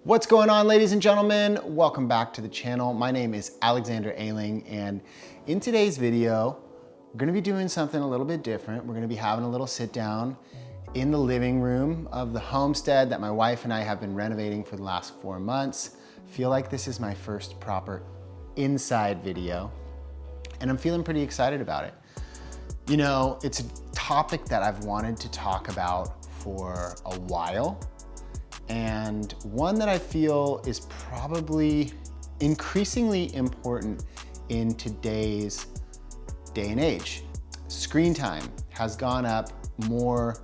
What's going on, ladies and gentlemen? Welcome back to the channel. My name is Alexander Ayling, and in today's video, we're gonna be doing something a little bit different. We're gonna be having a little sit down in the living room of the homestead that my wife and I have been renovating for the last 4 months. I feel like this is my first proper inside video, and I'm feeling pretty excited about it. You know, it's a topic that I've wanted to talk about for a while, and one that I feel is probably increasingly important in today's day and age. Screen time has gone up more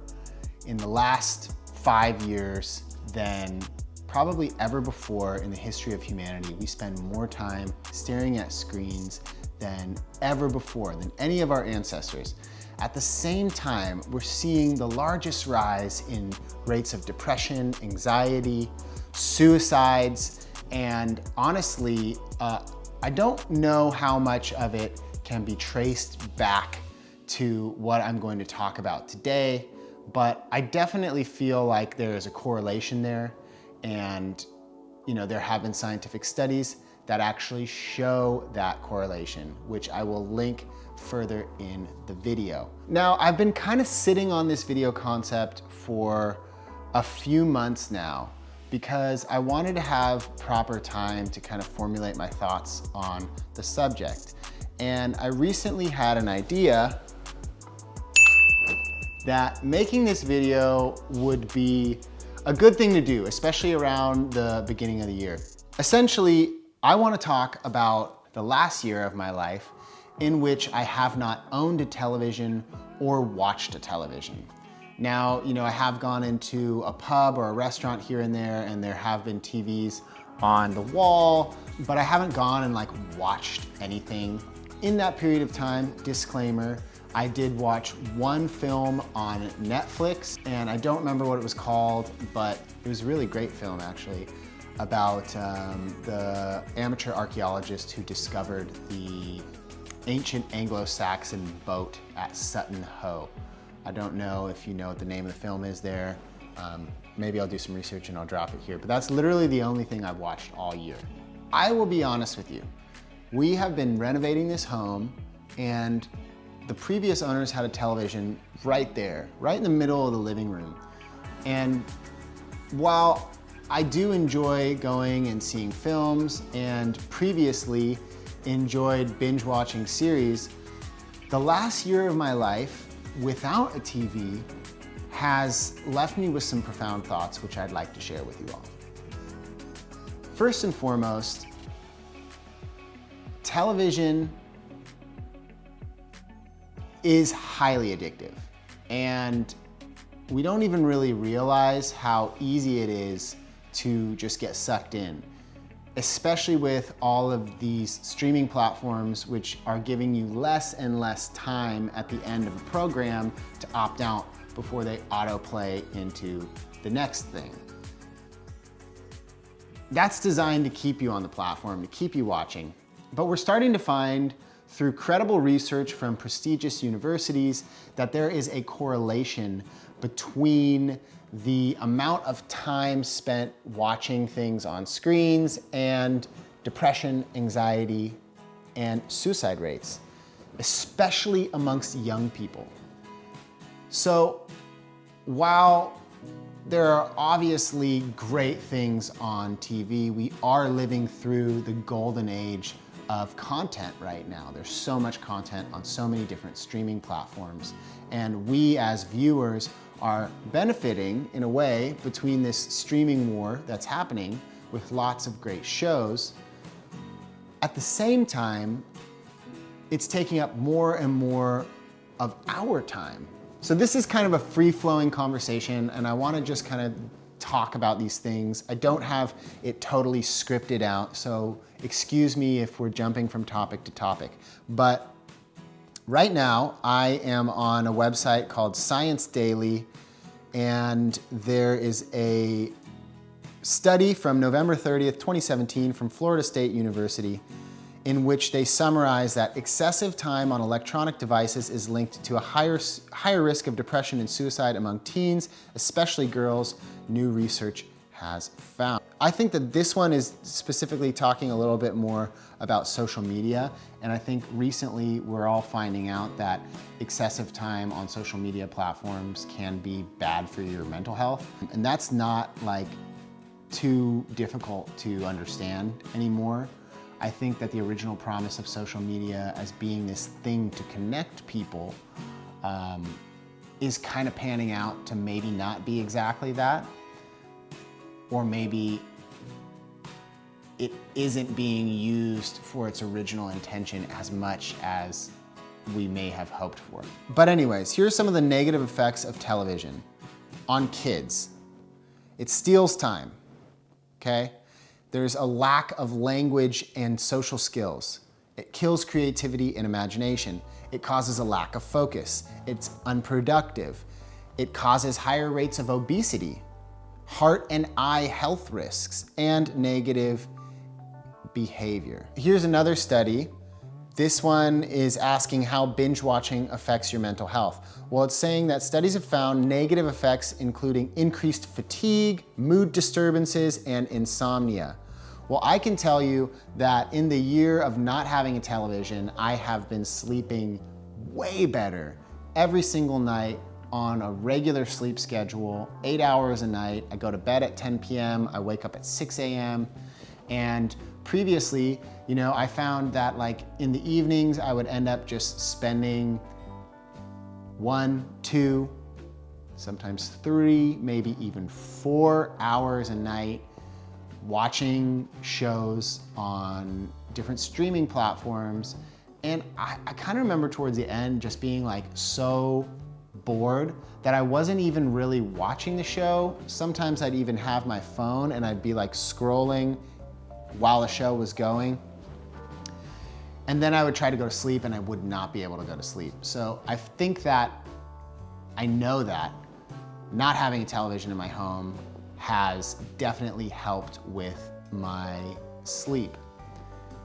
in the last 5 years than probably ever before in the history of humanity. We spend more time staring at screens than ever before, than any of our ancestors. At the same time, we're seeing the largest rise in rates of depression, anxiety, suicides, and honestly, I don't know how much of it can be traced back to what I'm going to talk about today, but I definitely feel like there is a correlation there, and there have been scientific studies that actually show that correlation, which I will link further in the video. Now, I've been kind of sitting on this video concept for a few months now because I wanted to have proper time to kind of formulate my thoughts on the subject. And I recently had an idea that making this video would be a good thing to do, especially around the beginning of the year. Essentially, I want to talk about the last year of my life in which I have not owned a television or watched a television. Now, I have gone into a pub or a restaurant here and there have been TVs on the wall, but I haven't gone and watched anything. In that period of time, disclaimer, I did watch one film on Netflix, and I don't remember what it was called, but it was a really great film actually, about the amateur archaeologist who discovered the ancient Anglo-Saxon boat at Sutton Hoo. I don't know if you know what the name of the film is there. Maybe I'll do some research and I'll drop it here, but that's literally the only thing I've watched all year. I will be honest with you. We have been renovating this home, and the previous owners had a television right there, right in the middle of the living room. And while I do enjoy going and seeing films, and previously enjoyed binge-watching series, the last year of my life without a TV has left me with some profound thoughts which I'd like to share with you all. First and foremost, television is highly addictive, and we don't even really realize how easy it is to just get sucked in, especially with all of these streaming platforms which are giving you less and less time at the end of a program to opt out before they autoplay into the next thing. That's designed to keep you on the platform, to keep you watching. But we're starting to find through credible research from prestigious universities that there is a correlation between the amount of time spent watching things on screens and depression, anxiety, and suicide rates, especially amongst young people. So while there are obviously great things on TV, we are living through the golden age of content right now. There's so much content on so many different streaming platforms, and we as viewers are benefiting in a way between this streaming war that's happening with lots of great shows. At the same time, it's taking up more and more of our time. So this is kind of a free-flowing conversation, and I want to just kind of talk about these things. I don't have it totally scripted out, so excuse me if we're jumping from topic to topic. But right now, I am on a website called Science Daily, and there is a study from November 30th, 2017 from Florida State University in which they summarize that excessive time on electronic devices is linked to a higher risk of depression and suicide among teens, especially girls, new research has found. I think that this one is specifically talking a little bit more about social media. And I think recently we're all finding out that excessive time on social media platforms can be bad for your mental health. And that's not like too difficult to understand anymore. I think that the original promise of social media as being this thing to connect people is kind of panning out to maybe not be exactly that. Or maybe it isn't being used for its original intention as much as we may have hoped for. But anyways, here's some of the negative effects of television on kids. It steals time, okay? There's a lack of language and social skills. It kills creativity and imagination. It causes a lack of focus. It's unproductive. It causes higher rates of obesity, heart and eye health risks, and negative behavior. Here's another study. This one is asking how binge watching affects your mental health. Well, it's saying that studies have found negative effects including increased fatigue, mood disturbances, and insomnia. Well, I can tell you that in the year of not having a television, I have been sleeping way better every single night on a regular sleep schedule, 8 hours a night. I go to bed at 10 p.m., I wake up at 6 a.m. And previously, I found that like in the evenings, I would end up just spending 1, 2, sometimes 3, maybe even 4 hours a night watching shows on different streaming platforms. And I kind of remember towards the end just being like so bored that I wasn't even really watching the show. Sometimes I'd even have my phone and I'd be like scrolling while the show was going. And then I would try to go to sleep and I would not be able to go to sleep. So I think that I know that not having a television in my home has definitely helped with my sleep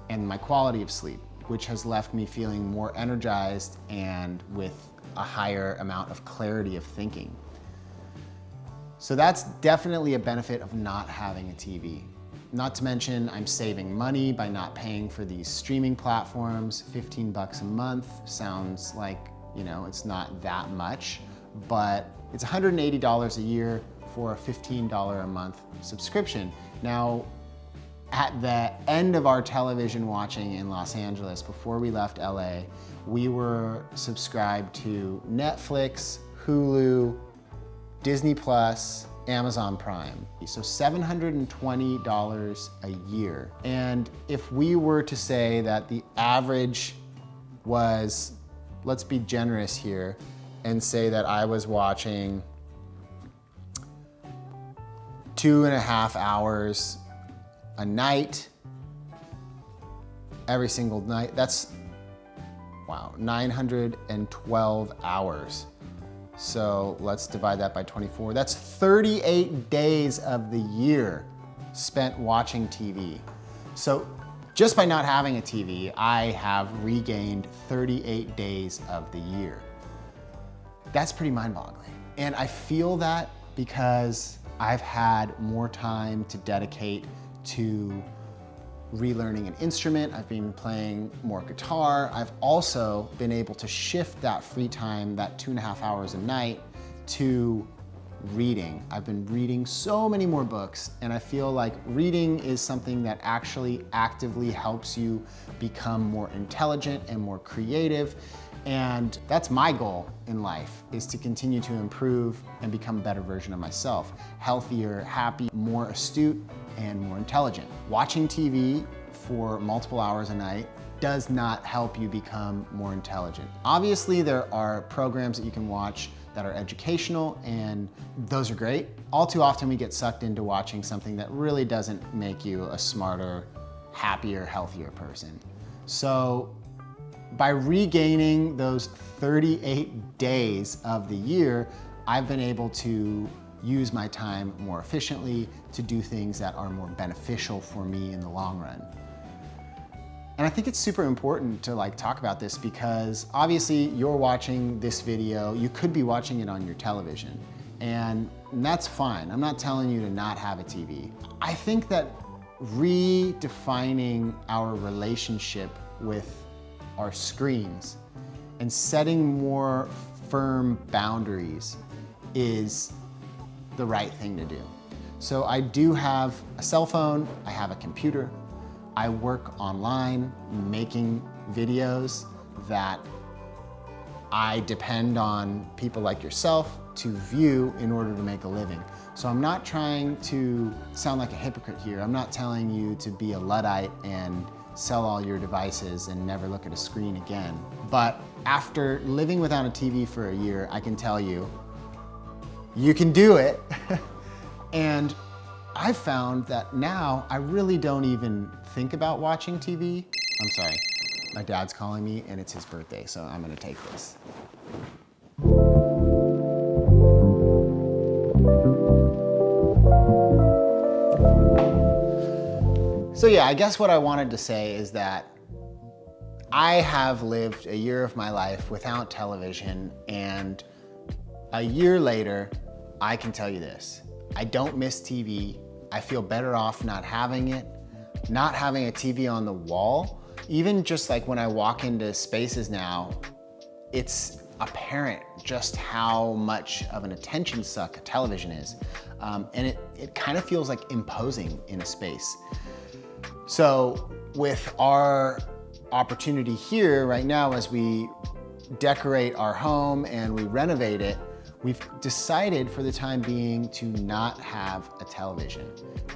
and my quality of sleep, which has left me feeling more energized and with a higher amount of clarity of thinking. So that's definitely a benefit of not having a TV. Not to mention, I'm saving money by not paying for these streaming platforms. 15 bucks a month sounds like, it's not that much, but it's $180 a year for a $15 a month subscription. Now, at the end of our television watching in Los Angeles, before we left LA, we were subscribed to Netflix, Hulu, Disney Plus, Amazon Prime. So $720 a year. And if we were to say that the average was, let's be generous here, and say that I was watching 2.5 hours a night, every single night, that's, wow, 912 hours. So let's divide that by 24. That's 38 days of the year spent watching TV. So just by not having a TV, I have regained 38 days of the year. That's pretty mind-boggling. And I feel that because I've had more time to dedicate to relearning an instrument. I've been playing more guitar. I've also been able to shift that free time, that 2.5 hours a night, to reading. I've been reading so many more books, and I feel like reading is something that actually actively helps you become more intelligent and more creative. And that's my goal in life, is to continue to improve and become a better version of myself. Healthier, happy, more astute, and more intelligent. Watching TV for multiple hours a night does not help you become more intelligent. Obviously, there are programs that you can watch that are educational, and those are great. All too often we get sucked into watching something that really doesn't make you a smarter, happier, healthier person. So by regaining those 38 days of the year, I've been able to use my time more efficiently to do things that are more beneficial for me in the long run. And I think it's super important to talk about this because obviously you're watching this video, you could be watching it on your television. And and that's fine. I'm not telling you to not have a TV. I think that redefining our relationship with our screens and setting more firm boundaries is the right thing to do. So I do have a cell phone, I have a computer, I work online making videos that I depend on people like yourself to view in order to make a living. So I'm not trying to sound like a hypocrite here. I'm not telling you to be a Luddite and sell all your devices and never look at a screen again. But after living without a TV for a year, I can tell you, you can do it. And I've found that now I really don't even think about watching TV. I'm sorry, my dad's calling me and it's his birthday, so I'm gonna take this. So yeah, I guess what I wanted to say is that I have lived a year of my life without television, and a year later, I can tell you this. I don't miss TV. I feel better off not having it, not having a TV on the wall. Even just like when I walk into spaces now, it's apparent just how much of an attention suck a television is. And it kind of feels like imposing in a space. So with our opportunity here right now, as we decorate our home and we renovate it, we've decided for the time being to not have a television.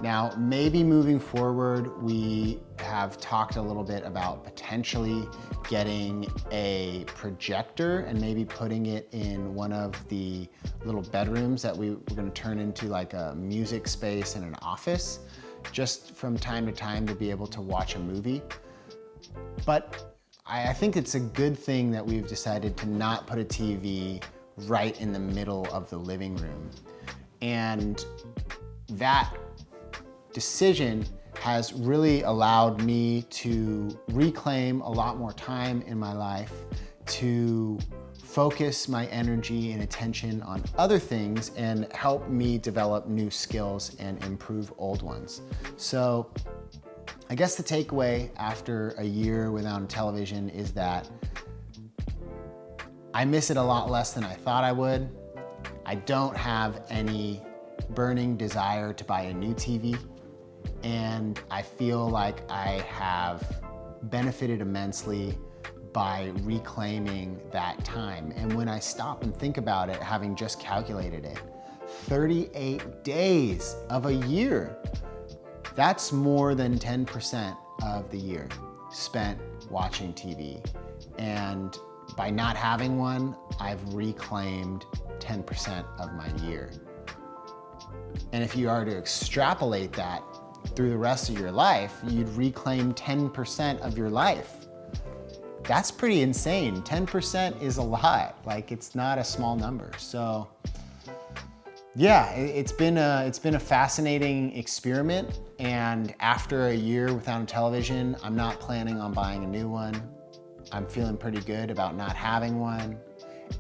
Now, maybe moving forward, we have talked a little bit about potentially getting a projector and maybe putting it in one of the little bedrooms that we're gonna turn into like a music space and an office, just from time to time to be able to watch a movie. But I think it's a good thing that we've decided to not put a TV right in the middle of the living room. And that decision has really allowed me to reclaim a lot more time in my life, to focus my energy and attention on other things and help me develop new skills and improve old ones. So I guess the takeaway after a year without a television is that I miss it a lot less than I thought I would. I don't have any burning desire to buy a new TV, and I feel like I have benefited immensely by reclaiming that time. And when I stop and think about it, having just calculated it, 38 days of a year, that's more than 10% of the year spent watching TV. And by not having one, I've reclaimed 10% of my year. And if you are to extrapolate that through the rest of your life, you'd reclaim 10% of your life. That's pretty insane. 10% is a lot. Like, it's not a small number. So yeah, it's been a fascinating experiment. And after a year without a television, I'm not planning on buying a new one. I'm feeling pretty good about not having one,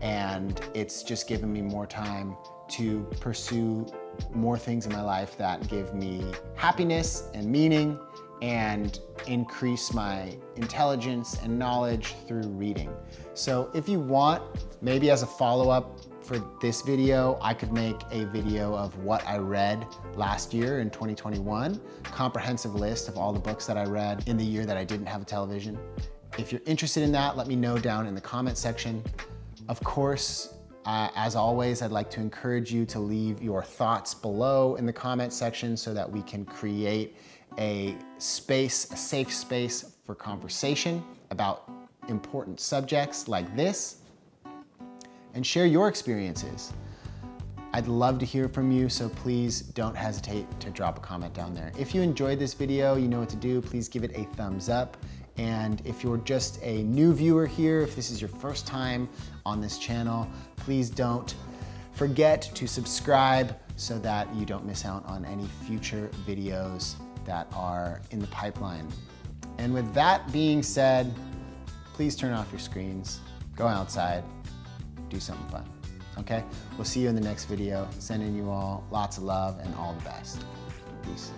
and it's just given me more time to pursue more things in my life that give me happiness and meaning and increase my intelligence and knowledge through reading. So if you want, maybe as a follow-up for this video, I could make a video of what I read last year in 2021, comprehensive list of all the books that I read in the year that I didn't have a television. If you're interested in that, let me know down in the comment section. Of course, as always, I'd like to encourage you to leave your thoughts below in the comment section so that we can create a space, a safe space for conversation about important subjects like this, and share your experiences. I'd love to hear from you, so please don't hesitate to drop a comment down there. If you enjoyed this video, you know what to do. Please give it a thumbs up. And if you're just a new viewer here, if this is your first time on this channel, please don't forget to subscribe so that you don't miss out on any future videos that are in the pipeline. And with that being said, please turn off your screens, go outside, do something fun. okay? We'll see you in the next video. Sending you all lots of love and all the best. Peace.